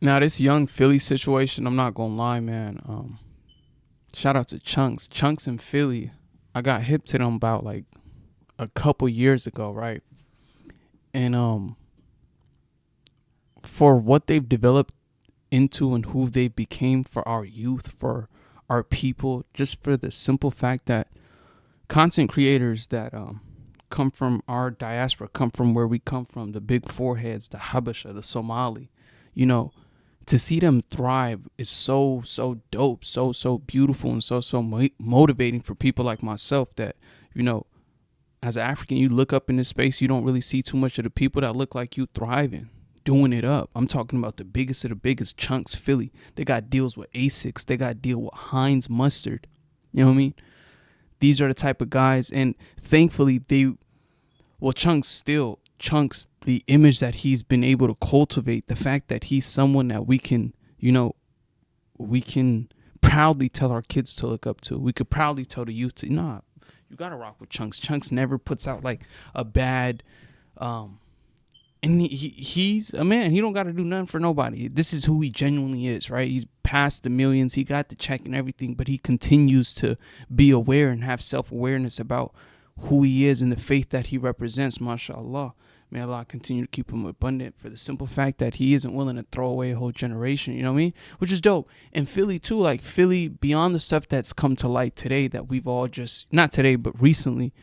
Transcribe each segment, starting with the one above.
Now, this young Philly situation, I'm not gonna lie, man. Shout out to Chunkz. Chunkz in Philly. I got hip to them about like a couple years ago, right? And for what they've developed into and who they became for our youth, for our people, just for the simple fact that content creators that come from our diaspora, come from where we come from, the big foreheads, the Habesha, the Somali, you know, to see them thrive is so dope, so beautiful, and so motivating for people like myself that, you know, as an African, you look up in this space, you don't really see too much of the people that look like you thriving, doing it up. I'm talking about the biggest of the biggest, Chunkz Philly. They got deals with Asics. They got deal with Heinz Mustard. You know what I mean? These are the type of guys, and thankfully Chunkz, the image that he's been able to cultivate, the fact that he's someone that we can proudly tell our kids to look up to. We could proudly tell the youth to, nah, you gotta rock with Chunkz. Chunkz never puts out like a bad, and he's a man. He don't gotta do nothing for nobody. This is who he genuinely is, right? He's past the millions. He got the check and everything, but he continues to be aware and have self-awareness about who he is and the faith that he represents. MashaAllah. May Allah continue to keep him abundant for the simple fact that he isn't willing to throw away a whole generation, you know what I mean? Which is dope. And Philly too, like Philly, beyond the stuff that's come to light today that we've all just, not today, but recently,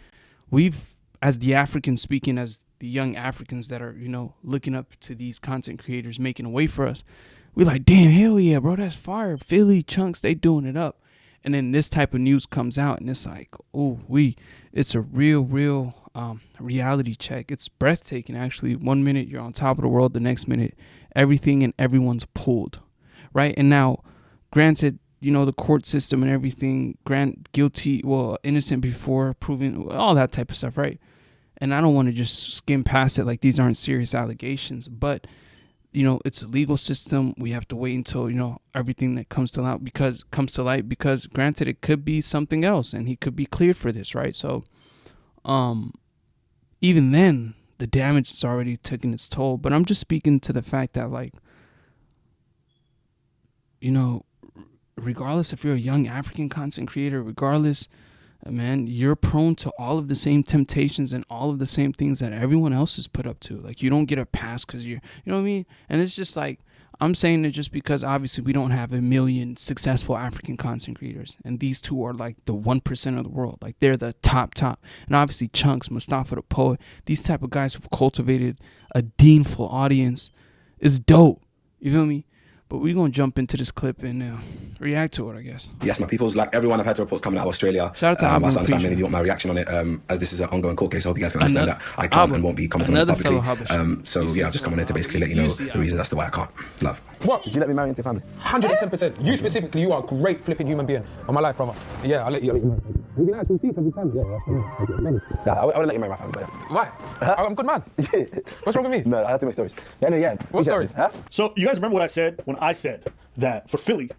we've, as the Africans speaking, as the young Africans that are, you know, looking up to these content creators making a way for us, we're like, damn, hell yeah, bro, that's fire. Philly, Chunkz, they doing it up. And then this type of news comes out and it's like, it's a real reality check. It's breathtaking, actually. 1 minute you're on top of the world, the next minute everything and everyone's pulled, right? And now, granted, you know, the court system and everything, innocent before proven, all that type of stuff, right? And I don't want to just skim past it like these aren't serious allegations, but you know, it's a legal system. We have to wait until, you know, everything that comes to light because granted it could be something else and he could be cleared for this, right? So even then the damage has already taken its toll. But I'm just speaking to the fact that, like, you know, regardless if you're a young African content creator, regardless, man, you're prone to all of the same temptations and all of the same things that everyone else is put up to. Like, you don't get a pass because you know what I mean? And it's just like, I'm saying it just because obviously we don't have a million successful African content creators. And these two are like the 1% of the world. Like, they're the top. And obviously Chunkz, Mustafa the Poet, these type of guys who've cultivated a deanful audience is dope. You feel me? But we're going to jump into this clip and react to it, I guess. Yes, my peoples, like everyone, I've had reports coming out of Australia. Shout out to Abu. I understand many of you want my reaction on it, as this is an ongoing court case. I hope you guys can understand that I can't and won't be commenting on it publicly. So yeah, I've just come on here to basically let you know the reasons as to why I can't. Love. What? Did you let me marry into your family? 110%. You specifically, you are a great flipping human being. On my life, brother. Yeah, I'll let you marry. We can actually see each other times. Yeah, I wouldn't let you marry my family, but yeah. Why? I'm a good man. What's wrong with me? No, I have to make stories. Yeah. What stories? Huh? So you guys remember what I said when I said that for Philly,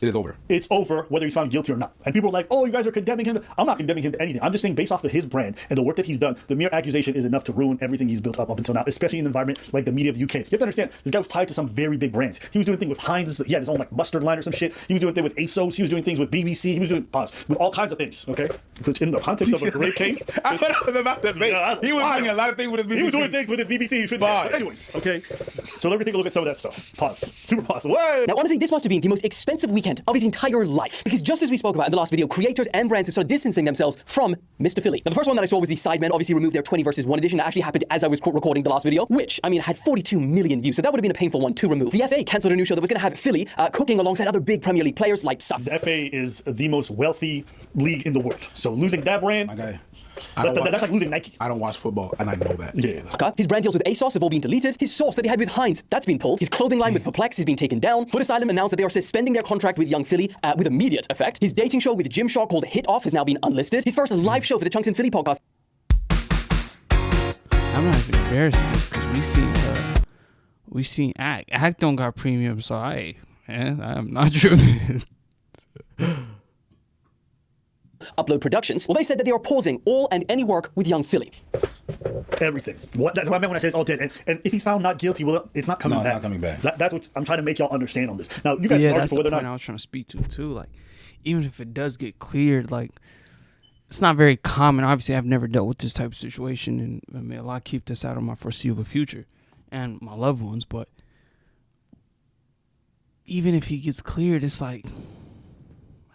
it is over. It's over whether he's found guilty or not. And people are like, oh, you guys are condemning him. I'm not condemning him to anything. I'm just saying based off of his brand and the work that he's done, the mere accusation is enough to ruin everything he's built up until now, especially in an environment like the media of the UK. You have to understand, this guy was tied to some very big brands. He was doing things with Heinz. He had his own like mustard line or some shit. He was doing things with ASOS. He was doing things with BBC. He was doing with all kinds of things, okay? Which in the context of a great case. I said I was about to say, he was doing a lot of things with his BBC. He was doing things with his BBC. He shouldn't have. But anyways, okay? So let me take a look at some of that stuff. Pause. Super pause. What? Now, honestly, this must have been the most expensive weekend of his entire life. Because just as we spoke about in the last video, creators and brands have started distancing themselves from Mr. Philly. Now, the first one that I saw was the Sidemen obviously removed their 20 versus 1 edition. That actually happened as I was recording the last video, which, I mean, had 42 million views. So that would have been a painful one to remove. The FA cancelled a new show that was going to have Philly cooking alongside other big Premier League players like Saf. The FA is the most wealthy league in the world. So losing that brand... Okay. That's like losing Nike. I don't watch football, and I know that. Yeah. His brand deals with ASOS have all been deleted. His sauce that he had with Heinz, that's been pulled. His clothing line with Perplex has been taken down. Foot Asylum announced that they are suspending their contract with Young Philly with immediate effect. His dating show with Gymshark called Hit Off has now been unlisted. His first live show for the Chunkz and Philly podcast. I'm not even embarrassed because we seen Act don't got premium, so I'm not tripping. Upload Productions, well, they said that they are pausing all and any work with young Philly. Everything. That's what I meant when I said it's all dead. And if he's found not guilty, well, it's not coming back. It's not coming back. That's what I'm trying to make y'all understand on this. Now, you guys can argue for whether or not. I was trying to speak to too. Like, even if it does get cleared, like, it's not very common. Obviously, I've never dealt with this type of situation, and I mean, a lot keep this out of my foreseeable future and my loved ones. But even if he gets cleared, it's like,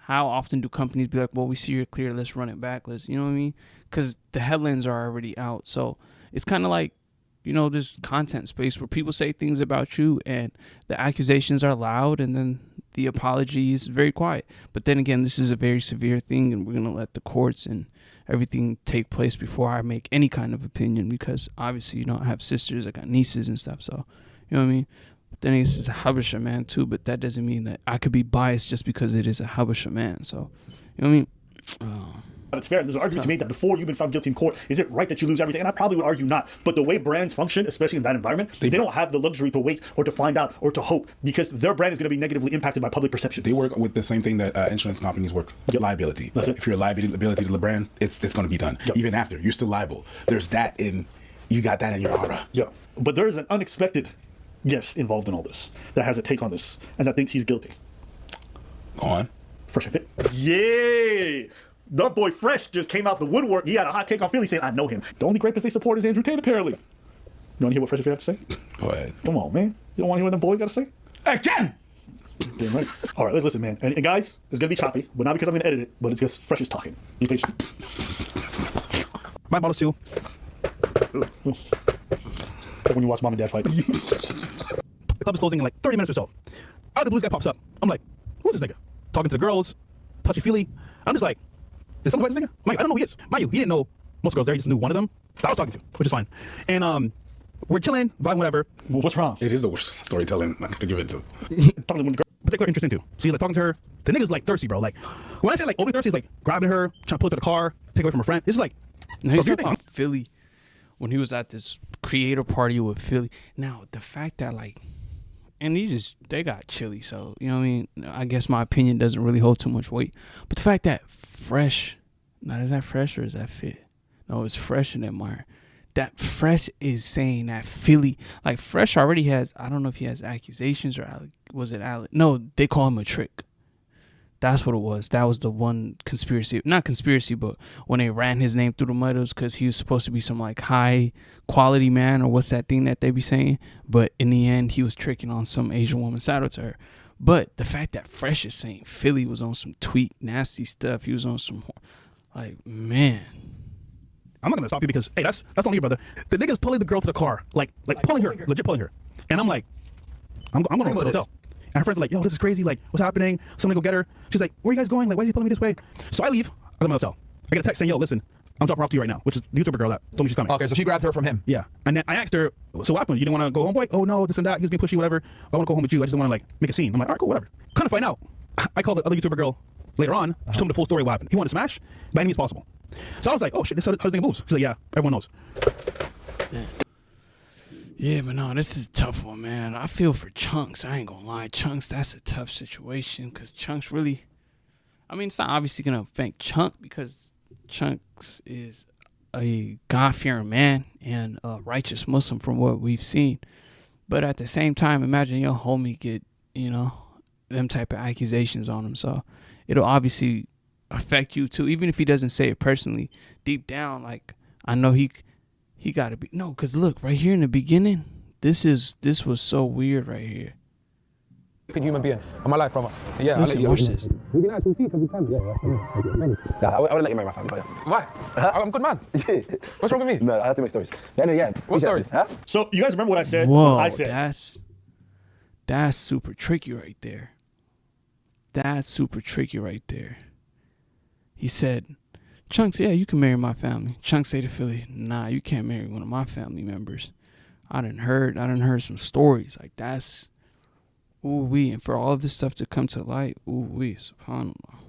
how often do companies be like, well, we see you're clear, let's run it back, you know what I mean? Because the headlines are already out. So it's kind of like, you know, this content space where people say things about you and the accusations are loud and then the apology is very quiet. But then again, this is a very severe thing, and we're going to let the courts and everything take place before I make any kind of opinion, because obviously, you know, I have sisters, I got nieces and stuff. So, you know what I mean? But then it's a Habesha man too, but that doesn't mean that I could be biased just because it is a Habesha man. So, you know what I mean? But it's fair. There's an argument to be made that before you've been found guilty in court, is it right that you lose everything? And I probably would argue not. But the way brands function, especially in that environment, they don't have the luxury to wait or to find out or to hope, because their brand is going to be negatively impacted by public perception. They work with the same thing that insurance companies work. Yep. Liability. That's it. If you're a liability to the brand, it's going to be done. Yep. Even after, you're still liable. There's that you got that in your aura. Yeah. But there is an unexpected guest involved in all this that has a take on this and that thinks he's guilty. Go on. Fresh and Fit. Yay! That boy Fresh just came out the woodwork. He had a hot take on Philly saying, I know him. The only rapist they support is Andrew Tate, apparently. You want to hear what Fresh and Fit have to say? Go ahead. Come on, man. You don't want to hear what them boys got to say? Again! Damn right. All right, let's listen, man. And guys, it's going to be choppy, but not because I'm going to edit it, but it's because Fresh is talking. Be patient. My model too. It's like when you watch mom and dad fight. The club is closing in like 30 minutes or so. Out of the blue, this guy pops up. I'm like, who's this nigga? Talking to the girls, touchy-feely. I'm just like, did someone write this nigga? I'm like, I don't know who he is. Mind you, he didn't know most girls there. He just knew one of them that I was talking to, which is fine. And we're chilling, vibing, whatever. Well, what's wrong? It is the worst storytelling I could give it to. Talking to one of the girls. Particular interest into. So he's like talking to her. The nigga's like thirsty, bro. Like, when I say like overly thirsty, he's like grabbing her, trying to pull her to the car, take away from her friend. This is like, no, he's talking about Philly when he was at this creator party with Philly. Now, the fact that like, and they got chilly, so, you know what I mean? I guess my opinion doesn't really hold too much weight. But the fact that Fresh, now is that Fresh or is that Fit? No, it's Fresh and Admire. That Fresh is saying that Philly, like Fresh already has, I don't know if he has accusations or was it Alec? No, they call him a trick. That's what it was. That was the one conspiracy, not conspiracy, but when they ran his name through the mud, it was because he was supposed to be some like high quality man, or what's that thing that they be saying? But in the end, he was tricking on some Asian woman saddle to her. But the fact that Fresh is saying Philly was on some tweet nasty stuff, he was on some, like, man. I'm not gonna stop you because, hey, that's on you, brother. The nigga's pulling the girl to the car, like pulling her, legit pulling her. And I'm like, I'm going to the hotel. And her friends are like, yo, this is crazy. Like, what's happening? Somebody go get her. She's like, where are you guys going? Like, why is he pulling me this way? So I leave. I go to the hotel. I get a text saying, yo, listen, I'm dropping her off to you right now, which is the YouTuber girl that told me she's coming. Okay, so she grabbed her from him. Yeah. And then I asked her, so what happened? You didn't want to go home, boy? Oh, no, this and that. He was being pushy, whatever. I want to go home with you. I just want to, like, make a scene. I'm like, all right, cool, whatever. Kind of find out. I called the other YouTuber girl later on. She told me the full story of what happened. He wanted to smash by any means possible. So I was like, oh, shit, this is how the thing moves. She's like, yeah, everyone knows. Yeah, but no, this is a tough one, man. I feel for Chunkz. I ain't gonna lie. Chunkz, that's a tough situation because Chunkz really, I mean, it's not obviously gonna affect Chunk because Chunkz is a God-fearing man and a righteous Muslim from what we've seen. But at the same time, imagine your homie get, you know, them type of accusations on him. So it'll obviously affect you too, even if he doesn't say it personally. Deep down, like, I know he got to be, no, because look, right here in the beginning, this was so weird right here. Human being in my life, brother. Yeah, listen, watch this. We can actually see because we can. Yeah. I would let you marry my family. Why? I'm a good man. What's wrong with me? No, I have to make stories. Anyway, yeah. What stories? Huh? So you guys remember what I said? Whoa, I said that's super tricky right there. That's super tricky right there. He said, Chunkz, yeah, you can marry my family. Chunkz say to Philly, nah, you can't marry one of my family members. I done heard some stories. Like, that's, ooh-wee. And for all of this stuff to come to light, ooh-wee, subhanAllah.